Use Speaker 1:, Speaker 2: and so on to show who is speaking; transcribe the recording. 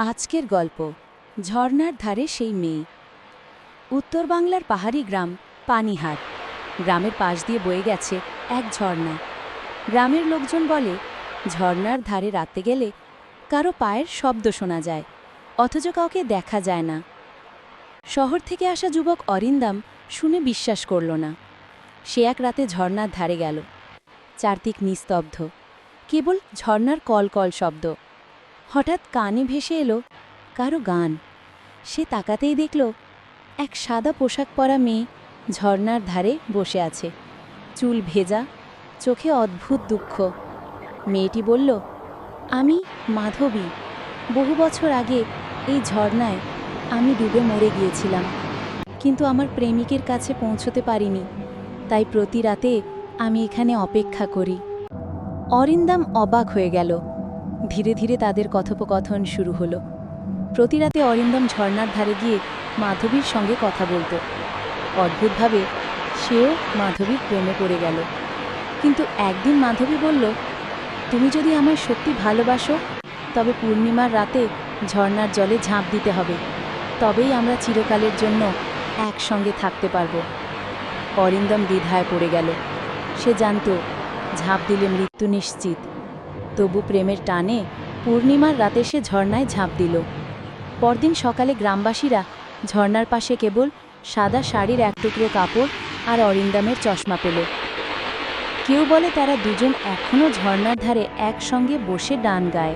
Speaker 1: আজকের গল্প ঝর্ণার ধারে সেই মেয়ে। উত্তর বাংলার পাহাড়ি গ্রাম পানিহার। গ্রামের পাশ দিয়ে বয়ে গেছে এক ঝর্ণা। গ্রামের লোকজন বলে ঝর্ণার ধারে রাতে গেলে কারো পায়ের শব্দ শোনা যায়, অথচ কাউকে দেখা যায় না। শহর থেকে আসা যুবক অরিন্দাম শুনে বিশ্বাস করল না। সে এক রাতে ঝর্ণার ধারে গেল। চারদিক নিস্তব্ধ, কেবল ঝর্ণার কলকল শব্দ। হঠাৎ কানে ভেসে এলো কারো গান। সে তাকাতেই দেখল এক সাদা পোশাক পরা মেয়ে ঝর্ণার ধারে বসে আছে, চুল ভেজা, চোখে অদ্ভুত দুঃখ। মেয়েটি বলল, আমি মাধবী। বহু বছর আগে এই ঝর্ণায় আমি ডুবে মরে গিয়েছিলাম, কিন্তু আমার প্রেমিকের কাছে পৌঁছতে পারিনি, তাই প্রতি রাতে আমি এখানে অপেক্ষা করি। অরিন্দাম অবাক হয়ে গেল। ধীরে ধীরে তাদের কথোপকথন শুরু হলো। প্রতি রাতে অরিন্দম ঝর্ণার ধারে গিয়ে মাধবীর সঙ্গে কথা বলত। অদ্ভুতভাবে সেও মাধবীর প্রেমে পড়ে গেল। কিন্তু একদিন মাধবী বলল, তুমি যদি আমায় সত্যি ভালোবাসো তবে পূর্ণিমার রাতে ঝর্ণার জলে ঝাঁপ দিতে হবে, তবেই আমরা চিরকালের জন্য একসঙ্গে থাকতে পারব। অরিন্দম দ্বিধায় পড়ে গেল। সে জানত ঝাঁপ দিলে মৃত্যু নিশ্চিত। তবু প্রেমের টানে পূর্ণিমার রাতে সে ঝর্ণায় ঝাঁপ দিল। পরদিন সকালে গ্রামবাসীরা ঝর্ণার পাশে কেবল সাদা শাড়ির এক টুকরো কাপড় আর অরিন্দামের চশমা পেল। কেউ বলে তারা দুজন এখনও ঝর্ণার ধারে একসঙ্গে বসে গান গায়।